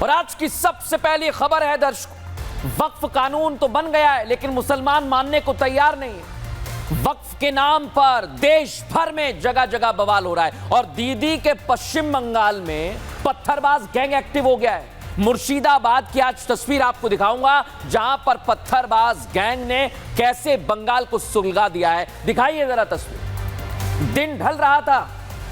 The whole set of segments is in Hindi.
और आज की सबसे पहली खबर है दर्शकों, वक्फ कानून तो बन गया है लेकिन मुसलमान मानने को तैयार नहीं है। वक्फ के नाम पर देश भर में जगह जगह बवाल हो रहा है और दीदी के पश्चिम बंगाल में पत्थरबाज गैंग एक्टिव हो गया है। मुर्शिदाबाद की आज तस्वीर आपको दिखाऊंगा जहां पर पत्थरबाज गैंग ने कैसे बंगाल को सुलगा दिया है। दिखाइए जरा तस्वीर। दिन ढल रहा था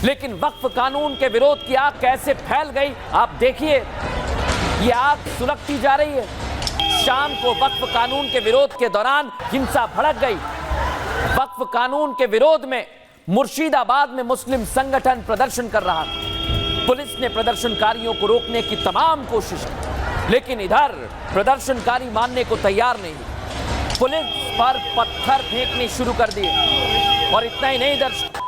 लेकिन वक्फ कानून के विरोध की आग कैसे फैल गई आप देखिए। ये आग सुलगती जा रही है। शाम को वक्फ कानून के विरोध के दौरान हिंसा भड़क गई। वक्फ कानून के विरोध में मुर्शिदाबाद में मुस्लिम संगठन प्रदर्शन कर रहा था। पुलिस ने प्रदर्शनकारियों को रोकने की तमाम कोशिश की लेकिन इधर प्रदर्शनकारी मानने को तैयार नहीं। पुलिस पर पत्थर फेंकने शुरू कर दिए और इतना ही नहीं दर्शक,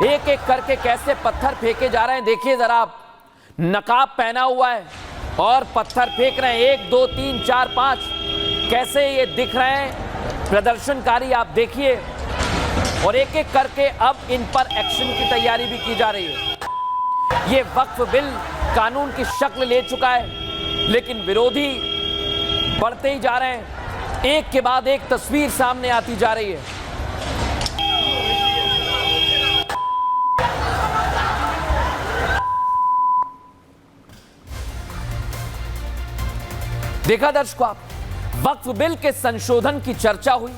एक एक करके कैसे पत्थर फेंके जा रहे हैं देखिए जरा आप। नकाब पहना हुआ है और पत्थर फेंक रहे हैं। 1 2 3 4 5 कैसे ये दिख रहे हैं प्रदर्शनकारी आप देखिए। और एक एक करके अब इन पर एक्शन की तैयारी भी की जा रही है। ये वक्फ बिल कानून की शक्ल ले चुका है लेकिन विरोधी बढ़ते ही जा रहे हैं। एक के बाद एक तस्वीर सामने आती जा रही है। देखा दर्शकों आप, वक्फ बिल के संशोधन की चर्चा हुई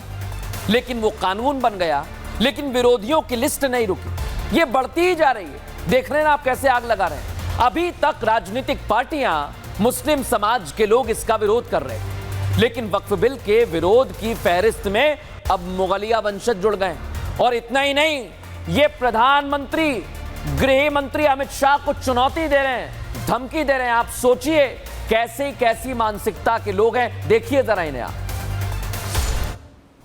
लेकिन वो कानून बन गया लेकिन विरोधियों की लिस्ट नहीं रुकी। ये बढ़ती ही जा रही है। देख रहे हैं आप कैसे आग लगा रहे हैं। अभी तक राजनीतिक पार्टियां, मुस्लिम समाज के लोग इसका विरोध कर रहे हैं लेकिन वक्फ बिल के विरोध की फहरिस्त में अब मुगलिया वंशज जुड़ गए। और इतना ही नहीं, ये प्रधानमंत्री गृह मंत्री अमित शाह को चुनौती दे रहे हैं, धमकी दे रहे हैं। आप सोचिए कैसी मानसिकता के लोग हैं। देखिए जरा इन्हें आप।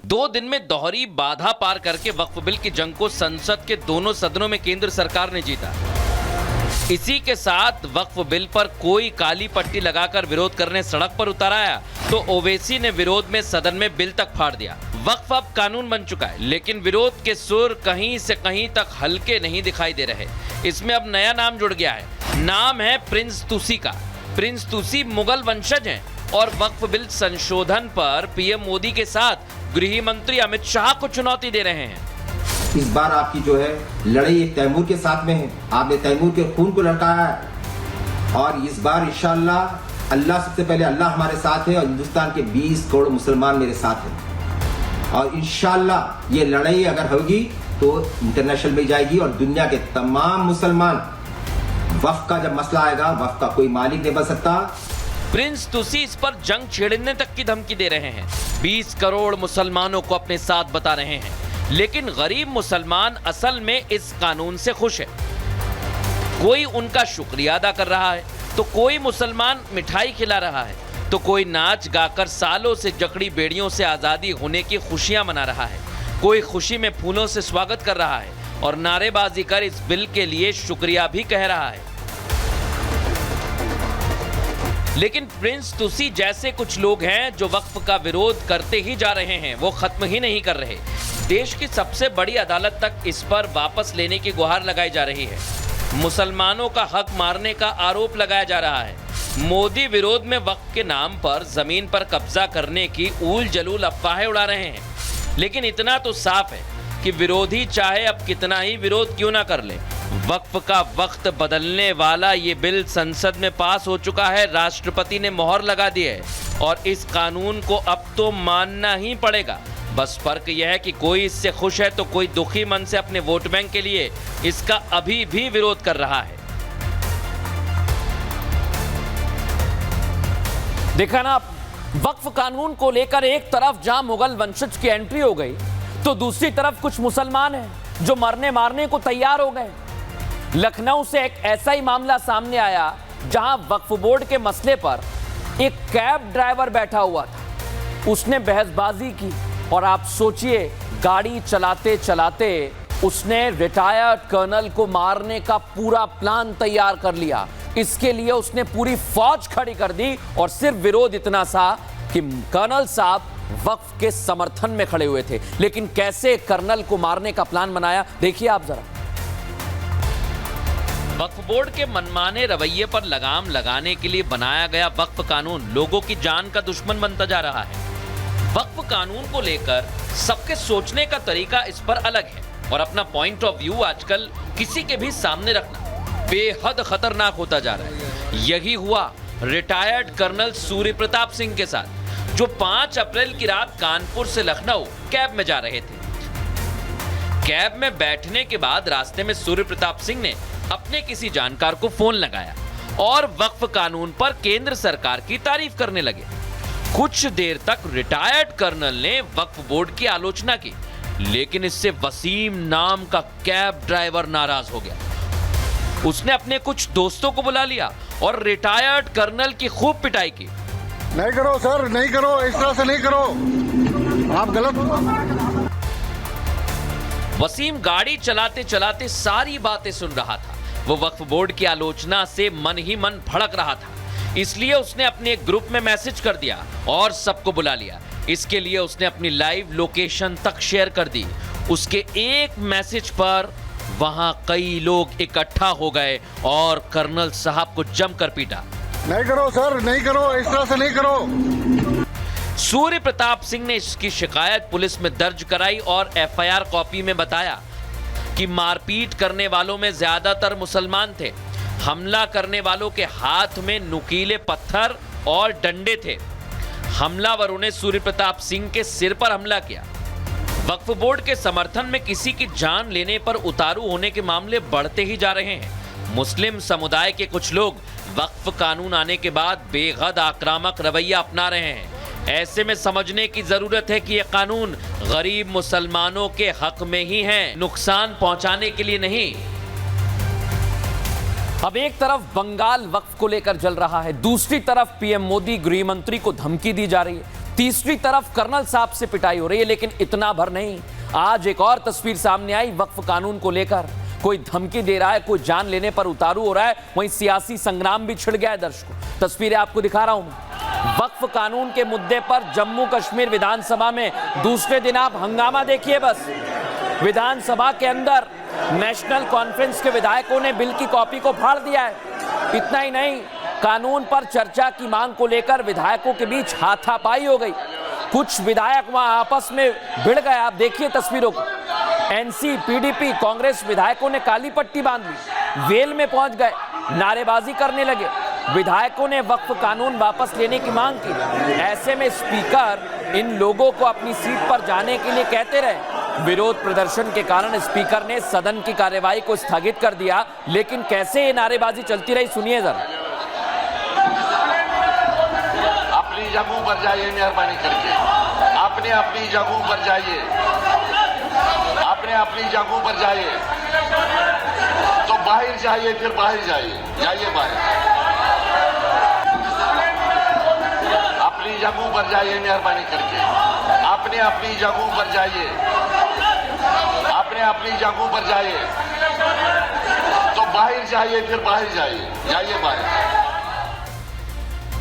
2 दिन में दोहरी बाधा पार करके वक्फ बिल की जंग को संसद के दोनों सदनों में केंद्र सरकार ने जीता। इसी के साथ वक्फ बिल पर कोई काली पट्टी लगाकर विरोध करने सड़क पर उतर आया तो ओवैसी ने विरोध में सदन में बिल तक फाड़ दिया। वक्फ अब कानून बन चुका है लेकिन विरोध के सुर कहीं से कहीं तक हल्के नहीं दिखाई दे रहे। इसमें अब नया नाम जुड़ गया है। नाम है प्रिंस तुसी का। प्रिंस तुसी मुगल वंशज हैं और वक्फ बिल संशोधन पर पीएम मोदी के साथ गृह मंत्री अमित शाह को चुनौती दे रहे हैं। इस बार आपकी जो है लड़ाई एक तैमूर के साथ में है। आपने तैमूर के खून को लड़काया है और इस बार इंशाअल्लाह अल्लाह सबसे पहले अल्लाह हमारे साथ है और हिंदुस्तान के 20 करोड़ मुसलमान मेरे साथ हैं। और इंशाअल्लाह ये लड़ाई अगर होगी तो इंटरनेशनल में जाएगी और दुनिया के तमाम मुसलमान, वक्फ का जब मसला आएगा वक्फ का कोई मालिक नहीं बन सकता। प्रिंस तुसी इस पर जंग छेड़ने तक की धमकी दे रहे हैं। 20 करोड़ मुसलमानों को अपने साथ बता रहे हैं लेकिन गरीब मुसलमान असल में इस कानून से खुश है। कोई उनका शुक्रिया अदा कर रहा है तो कोई मुसलमान मिठाई खिला रहा है तो कोई नाच गाकर सालों से जकड़ी बेड़ियों से आजादी होने की खुशियां मना रहा है। कोई खुशी में फूलों से स्वागत कर रहा है और नारेबाजी कर इस बिल के लिए शुक्रिया भी कह रहा है। लेकिन प्रिंस तुसी जैसे कुछ लोग हैं जो वक्फ का विरोध करते ही जा रहे हैं, वो खत्म ही नहीं कर रहे। देश की सबसे बड़ी अदालत तक इस पर वापस लेने की गुहार लगाई जा रही है। मुसलमानों का हक मारने का आरोप लगाया जा रहा है। मोदी विरोध में वक्फ के नाम पर जमीन पर कब्जा करने की ऊल जलूल अफवाहें उड़ा रहे हैं। लेकिन इतना तो साफ है कि विरोधी चाहे अब कितना ही विरोध क्यों ना कर ले, वक्फ का वक्त बदलने वाला ये बिल संसद में पास हो चुका है। राष्ट्रपति ने मोहर लगा दी है और इस कानून को अब तो मानना ही पड़ेगा। बस फर्क यह है कि कोई इससे खुश है तो कोई दुखी मन से अपने वोट बैंक के लिए इसका अभी भी विरोध कर रहा है। देखा ना, वक्फ कानून को लेकर एक तरफ जहां मुगल वंशज की एंट्री हो गई तो दूसरी तरफ कुछ मुसलमान हैं जो मरने मारने को तैयार हो गए। लखनऊ से एक ऐसा ही मामला सामने आया जहां वक्फ बोर्ड के मसले पर एक कैब ड्राइवर बैठा हुआ था। उसने बहसबाजी की और आप सोचिए गाड़ी चलाते चलाते उसने रिटायर्ड कर्नल को मारने का पूरा प्लान तैयार कर लिया। इसके लिए उसने पूरी फौज खड़ी कर दी और सिर्फ विरोध इतना सा कि कर्नल साहब वक्फ के समर्थन में खड़े हुए थे। लेकिन कैसे कर्नल को मारने का प्लान बनाया देखिए आप जरा। वक्फ बोर्ड के मनमाने रवैये पर लगाम लगाने के लिए बनाया गया वक्फ कानून लोगों की जान का दुश्मन बनता जा रहा है। वक्फ कानून को लेकर सबके सोचने का तरीका इस पर अलग है और अपना पॉइंट ऑफ व्यू आजकल किसी के भी सामने रखना बेहद खतरनाक होता जा रहा है। यही हुआ रिटायर्ड कर्नल सूर्य प्रताप सिंह के साथ, जो 5 अप्रैल की रात कानपुर से लखनऊ कैब में जा रहे थे। कैब में बैठने के बाद रास्ते में सूर्य प्रताप सिंह ने अपने किसी जानकार को फोन लगाया और वक्फ कानून पर केंद्र सरकार की तारीफ करने लगे। कुछ देर तक रिटायर्ड कर्नल ने वक्फ बोर्ड की आलोचना की, लेकिन इससे वसीम नाम का कैब ड्राइवर नाराज हो गया। उसने अपने कुछ दोस्तों को बुला लिया और रिटायर्ड कर्नल की खूब पिटाई की। नहीं करो सर, नहीं करो, इस तरह से नहीं करो, आप गलत। वसीम गाड़ी चलाते चलाते सारी बातें सुन रहा था। वो वक्फ बोर्ड की आलोचना से मन ही मन भड़क रहा था, इसलिए उसने अपने एक ग्रुप में मैसेज कर दिया और सबको बुला लिया। इसके लिए उसने अपनी लाइव लोकेशन तक शेयर कर दी। उसके एक मैसेज पर वहां कई लोग इकट्ठा हो गए और कर्नल साहब को जमकर पीटा। नहीं करो सर, नहीं करो, इस तरह से नहीं करो। सूर्य प्रताप सिंह ने इसकी शिकायत पुलिस में दर्ज कराई और एफआईआर कॉपी में बताया कि मारपीट करने वालों में ज्यादातर मुसलमान थे। हमला करने वालों के हाथ में नुकीले पत्थर और डंडे थे। हमलावरों ने सूर्य प्रताप सिंह के सिर पर हमला किया। वक्फ बोर्ड के समर्थन में किसी की जान लेने पर उतारू होने के मामले बढ़ते ही जा रहे हैं। मुस्लिम समुदाय के कुछ लोग वक्फ कानून आने के बाद बेहद आक्रामक रवैया अपना रहे हैं। ऐसे में समझने की जरूरत है कि यह कानून गरीब मुसलमानों के हक में ही है, नुकसान पहुंचाने के लिए नहीं। अब एक तरफ बंगाल वक्फ को लेकर जल रहा है, दूसरी तरफ पीएम मोदी गृह मंत्री को धमकी दी जा रही है, तीसरी तरफ कर्नल साहब से पिटाई हो रही है। लेकिन इतना भर नहीं, आज एक और तस्वीर सामने आई वक्फ कानून को लेकर। कोई धमकी दे रहा है, कोई जान लेने पर उतारू हो रहा है, वहीं सियासी संग्राम भी छिड़ गया है। दर्शकों, तस्वीरें आपको दिखा रहा हूं मैं। वक्फ कानून के मुद्दे पर जम्मू कश्मीर विधानसभा में दूसरे दिन आप हंगामा देखिए। बस विधानसभा के अंदर नेशनल कॉन्फ्रेंस के विधायकों ने बिल की कॉपी को फाड़ दिया है। इतना ही नहीं, कानून पर चर्चा की मांग को लेकर विधायकों के बीच हाथापाई हो गई। कुछ विधायक वहां आपस में भिड़ गए। आप देखिए तस्वीरों को। एनसी, पीडीपी, कांग्रेस विधायकों ने काली पट्टी बांध ली, वेल में पहुंच गए, नारेबाजी करने लगे। विधायकों ने वक्फ कानून वापस लेने की मांग की। ऐसे में स्पीकर इन लोगों को अपनी सीट पर जाने के लिए कहते रहे। विरोध प्रदर्शन के कारण स्पीकर ने सदन की कार्यवाही को स्थगित कर दिया। लेकिन कैसे ये नारेबाजी चलती रही, सुनिए जरा। अपनी जगहों पर जाइए, मेहरबानी करके अपने अपनी जगहों पर जाइए, अपने अपनी जगहों पर जाइए। तो बाहर जाइए, फिर बाहर जाइए बाहर। अपनी जगहों पर जाइए, मेहरबानी करके अपने अपनी जगहों पर जाइए, अपने अपनी जगहों पर जाइए। तो बाहर जाइए, फिर बाहर जाइए बाहर।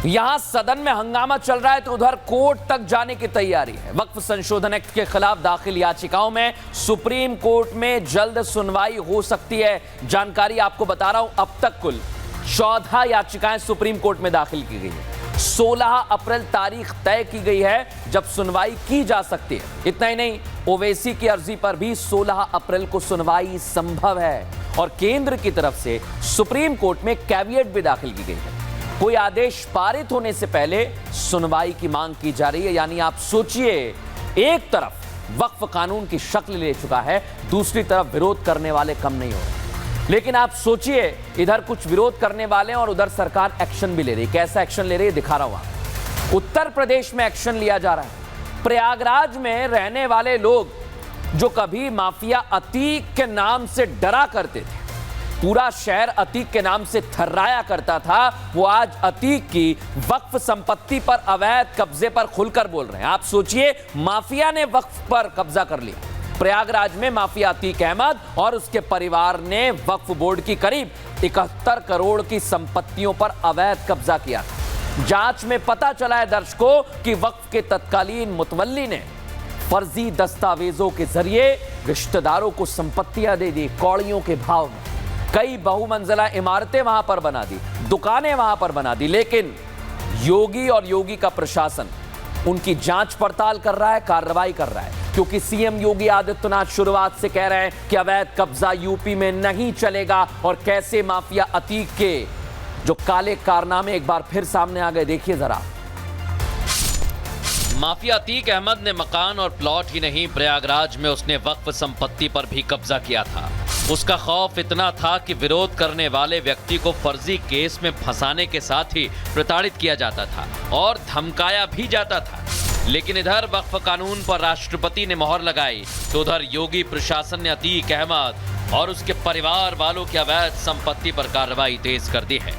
यहां सदन में हंगामा चल रहा है तो उधर कोर्ट तक जाने की तैयारी है। वक्फ संशोधन एक्ट के खिलाफ दाखिल याचिकाओं में सुप्रीम कोर्ट में जल्द सुनवाई हो सकती है। जानकारी आपको बता रहा हूं, अब तक कुल 14 याचिकाएं सुप्रीम कोर्ट में दाखिल की गई है। 16 अप्रैल तारीख तय की गई है जब सुनवाई की जा सकती है। इतना ही नहीं, ओवैसी की अर्जी पर भी 16 अप्रैल को सुनवाई संभव है। और केंद्र की तरफ से सुप्रीम कोर्ट में कैविएट भी दाखिल की गई है। कोई आदेश पारित होने से पहले सुनवाई की मांग की जा रही है। यानी आप सोचिए, एक तरफ वक्फ कानून की शक्ल ले चुका है, दूसरी तरफ विरोध करने वाले कम नहीं हो रहे। लेकिन आप सोचिए, इधर कुछ विरोध करने वाले और उधर सरकार एक्शन भी ले रही है। कैसा एक्शन ले रही है दिखा रहा हूं आपको। उत्तर प्रदेश में एक्शन लिया जा रहा है। प्रयागराज में रहने वाले लोग जो कभी माफिया अतीक के नाम से डरा करते थे, पूरा शहर अतीक के नाम से थर्राया करता था, वो आज अतीक की वक्फ संपत्ति पर अवैध कब्जे पर खुलकर बोल रहे हैं। आप सोचिए, माफिया ने वक्फ पर कब्जा कर लिया। प्रयागराज में माफिया अतीक अहमद और उसके परिवार ने वक्फ बोर्ड की करीब 71 करोड़ की संपत्तियों पर अवैध कब्जा किया था। जांच में पता चला है दर्शकों कि वक्फ के तत्कालीन मुतवल्ली ने फर्जी दस्तावेजों के जरिए रिश्तेदारों को संपत्तियां दे दी कौड़ियों के भाव में। कई बहुमंजिला इमारतें वहां पर बना दी, दुकानें वहां पर बना दी, लेकिन योगी और योगी का प्रशासन उनकी जांच पड़ताल कर रहा है, कार्रवाई कर रहा है, क्योंकि सीएम योगी आदित्यनाथ शुरुआत से कह रहे हैं कि अवैध कब्जा यूपी में नहीं चलेगा। और कैसे माफिया अतीक के जो काले कारनामे एक बार फिर सामने आ गए, देखिए जरा। माफिया अतीक अहमद ने मकान और प्लॉट ही नहीं, प्रयागराज में उसने वक्फ संपत्ति पर भी कब्जा किया था। उसका खौफ इतना था कि विरोध करने वाले व्यक्ति को फर्जी केस में फंसाने के साथ ही प्रताड़ित किया जाता था और धमकाया भी जाता था। लेकिन इधर वक्फ कानून पर राष्ट्रपति ने मोहर लगाई तो उधर योगी प्रशासन ने अतीक अहमद और उसके परिवार वालों की अवैध संपत्ति पर कार्रवाई तेज कर दी है।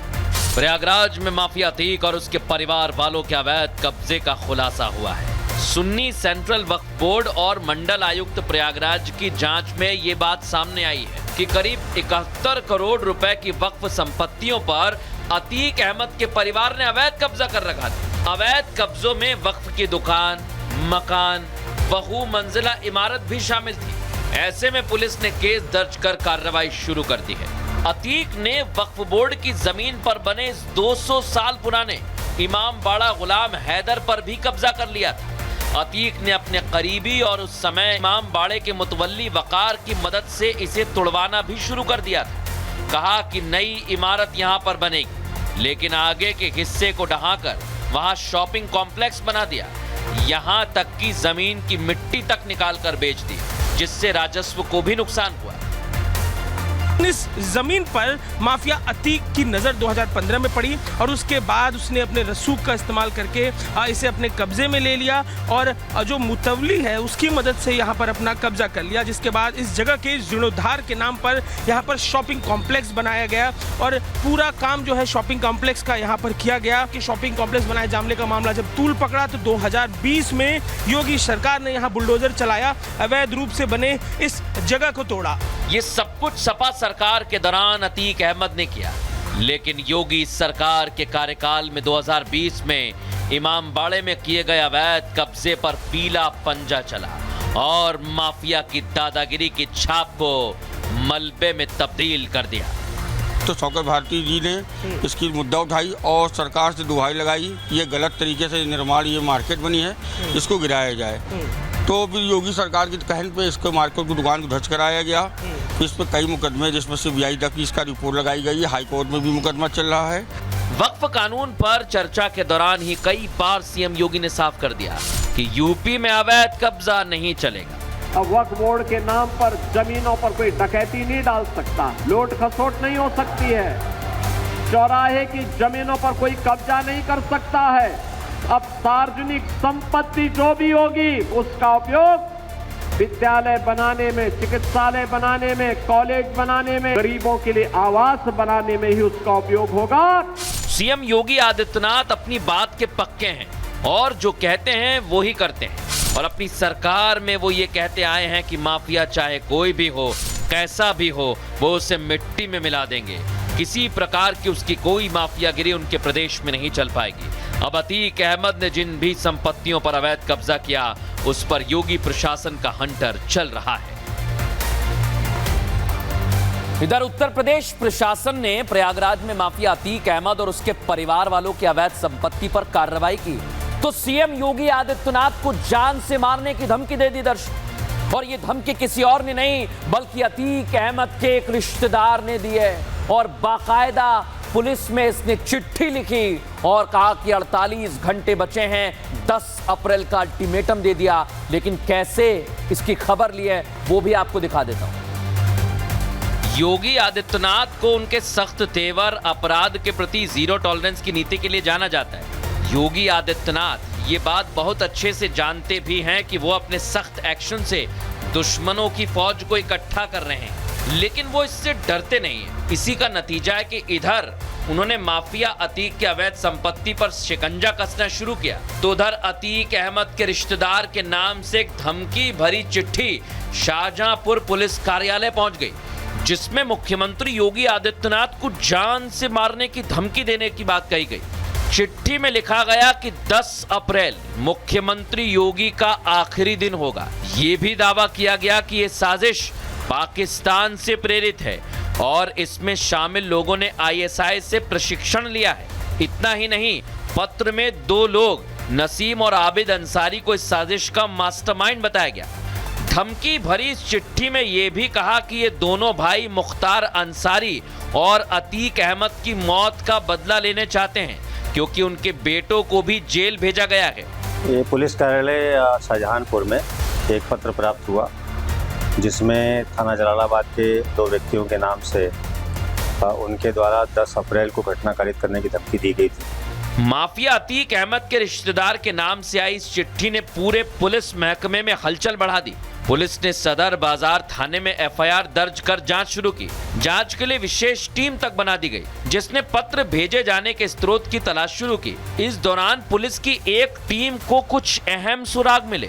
प्रयागराज में माफिया अतीक और उसके परिवार वालों के अवैध कब्जे का खुलासा हुआ है। सुन्नी सेंट्रल वक्फ बोर्ड और मंडल आयुक्त प्रयागराज की जांच में ये बात सामने आई है कि करीब 71 करोड़ रुपए की वक्फ संपत्तियों पर अतीक अहमद के परिवार ने अवैध कब्जा कर रखा था। अवैध कब्जों में वक्फ की दुकान, मकान, बहुमंजिला इमारत भी शामिल थी। ऐसे में पुलिस ने केस दर्ज कर कार्रवाई शुरू कर दी है। अतीक ने वक्फ बोर्ड की जमीन पर बने 200 साल पुराने इमाम बाड़ा गुलाम हैदर पर भी कब्जा कर लिया था। अतीक ने अपने करीबी और उस समय इमाम बाड़े के मुतवल्ली वकार की मदद से इसे तोड़वाना भी शुरू कर दिया था। कहा कि नई इमारत यहां पर बनेगी, लेकिन आगे के हिस्से को ढहाकर वहां शॉपिंग कॉम्प्लेक्स बना दिया। यहां तक कि जमीन की मिट्टी तक निकाल कर बेच दी, जिससे राजस्व को भी नुकसान हुआ। इस जमीन पर माफिया अतीक की नजर 2015 में पड़ी और उसके बाद उसने अपने रसूख का इस्तेमाल करके इसे अपने कब्जे में ले लिया और जो मुतवली है उसकी मदद से यहाँ पर अपना कब्जा कर लिया। जिसके बाद इस जगह के जीर्णोद्धार के नाम पर यहाँ पर शॉपिंग कॉम्प्लेक्स बनाया गया और पूरा काम जो है शॉपिंग कॉम्प्लेक्स का यहाँ पर किया गया। कि शॉपिंग कॉम्प्लेक्स बनाए मामले का मामला जब तूल पकड़ा तो 2020 में योगी सरकार ने यहाँ बुलडोजर चलाया, अवैध रूप से बने इस जगह को तोड़ा। ये सब कुछ सपा सरकार के दौरान अतीक अहमद ने किया, लेकिन योगी सरकार के कार्यकाल में 2020 में इमाम बाड़े में किए गए अवैध कब्जे पर पीला पंजा चला और माफिया की दादागिरी की छाप को मलबे में तब्दील कर दिया। तो शौकत भारती जी ने इसकी मुद्दा उठाई और सरकार से दुहाई लगाई, ये गलत तरीके से निर्माण, ये मार्केट बनी है, इसको गिराया जाए। तो फिर योगी सरकार की कहन पे इसको मार्केट की दुकान को ध्वस्त कराया गया। इस पर कई मुकदमे जिसमें CBI तक इसका रिपोर्ट लगाई गई है, हाई कोर्ट में भी मुकदमा चल रहा है। वक्फ कानून पर चर्चा के दौरान ही कई बार सीएम योगी ने साफ कर दिया कि यूपी में अवैध कब्जा नहीं चलेगा। अब वक्फ बोर्ड के नाम पर जमीनों पर कोई डकैती नहीं डाल सकता, लूट खसोट नहीं हो सकती है, चौराहे की जमीनों पर कोई कब्जा नहीं कर सकता है। अब सार्वजनिक संपत्ति जो भी होगी उसका उपयोग विद्यालय बनाने में, चिकित्सालय बनाने में, कॉलेज बनाने में, गरीबों के लिए आवास बनाने में ही उसका उपयोग होगा। सीएम योगी आदित्यनाथ अपनी बात के पक्के हैं और जो कहते हैं वो ही करते हैं और अपनी सरकार में वो ये कहते आए हैं कि माफिया चाहे कोई भी हो, कैसा भी हो, वो उसे मिट्टी में मिला देंगे। किसी प्रकार की उसकी कोई माफियागिरी उनके प्रदेश में नहीं चल पाएगी। अब अतीक अहमद ने जिन भी संपत्तियों पर अवैध कब्जा किया उस पर योगी प्रशासन का हंटर चल रहा है। इधर उत्तर प्रदेश प्रशासन ने प्रयागराज में माफिया अतीक अहमद और उसके परिवार वालों की अवैध संपत्ति पर कार्रवाई की तो सीएम योगी आदित्यनाथ को जान से मारने की धमकी दे दी दर्शक। और ये धमकी किसी और ने नहीं बल्कि अतीक अहमद के एक रिश्तेदार ने दी है और बाकायदा पुलिस में इसने चिट्ठी लिखी और कहा कि 48 घंटे बचे हैं, 10 अप्रैल का अल्टीमेटम दे दिया। लेकिन कैसे इसकी खबर ली है वो भी आपको दिखा देता हूं। योगी आदित्यनाथ को उनके सख्त तेवर, अपराध के प्रति जीरो टॉलरेंस की नीति के लिए जाना जाता है। योगी आदित्यनाथ ये बात बहुत अच्छे से जानते भी हैं कि वो अपने सख्त एक्शन से दुश्मनों की फौज को इकट्ठा कर रहे हैं, लेकिन वो इससे डरते नहीं है। इसी का नतीजा है कि इधर उन्होंने माफिया अतीक के अवैध संपत्ति पर शिकंजा कसना शुरू किया तो उधर अतीक अहमद के रिश्तेदार के नाम से एक धमकी भरी चिट्ठी शाहजहांपुर पुलिस कार्यालय पहुंच गई, जिसमें मुख्यमंत्री योगी आदित्यनाथ को जान से मारने की धमकी देने की बात कही गई। चिट्ठी में लिखा गया कि 10 अप्रैल मुख्यमंत्री योगी का आखिरी दिन होगा। ये भी दावा किया गया कि ये साजिश पाकिस्तान से प्रेरित है और इसमें शामिल लोगों ने आईएसआई से प्रशिक्षण लिया है। इतना ही नहीं, पत्र में 2 लोग नसीम और आबिद अंसारी को इस साजिश का मास्टरमाइंड बताया गया। धमकी भरी इस चिट्ठी में यह भी कहा कि ये दोनों भाई मुख्तार अंसारी और अतीक अहमद की मौत का बदला लेने चाहते हैं, क्योंकि उनके बेटों को भी जेल भेजा गया है। ये पुलिस कार्यालय शाहजहांपुर में एक पत्र प्राप्त हुआ, जिसमें थाना जलालाबाद के 2 व्यक्तियों के नाम से उनके द्वारा 10 अप्रैल को घटना कारित करने की धमकी दी गई थी। माफिया अतीक अहमद के रिश्तेदार के नाम से आई इस चिट्ठी ने पूरे पुलिस महकमे में हलचल बढ़ा दी। पुलिस ने सदर बाजार थाने में एफआईआर दर्ज कर जांच शुरू की। जांच के लिए विशेष टीम तक बना दी गई, जिसने पत्र भेजे जाने के स्रोत की तलाश शुरू की। इस दौरान पुलिस की एक टीम को कुछ अहम सुराग मिले।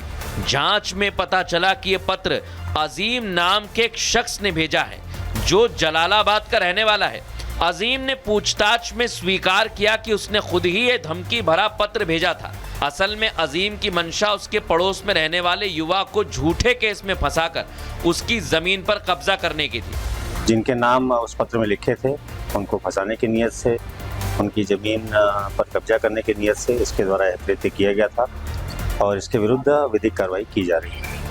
जांच में पता चला कि ये पत्र अजीम नाम के एक शख्स ने भेजा है, जो जलालाबाद का रहने वाला है। अजीम ने पूछताछ में स्वीकार किया कि उसने खुद ही ये धमकी भरा पत्र भेजा था। असल में अजीम की मंशा उसके पड़ोस में रहने वाले युवा को झूठे केस में फंसाकर उसकी जमीन पर कब्जा करने की थी। जिनके नाम उस पत्र में लिखे थे, उनको फंसाने की नीयत से, उनकी जमीन पर कब्जा करने की नीयत से इसके द्वारा कृत्य किया गया था और इसके विरुद्ध विधिक कार्रवाई की जा रही है।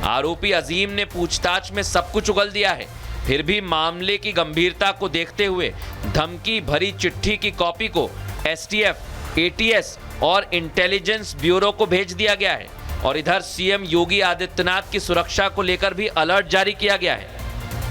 आरोपी अजीम ने पूछताछ में सब कुछ उगल दिया है। फिर भी मामले की गंभीरता को देखते हुए धमकी भरी चिट्ठी की कॉपी को एसटीएफ, एटीएस और इंटेलिजेंस ब्यूरो को भेज दिया गया है और इधर सीएम योगी आदित्यनाथ की सुरक्षा को लेकर भी अलर्ट जारी किया गया है।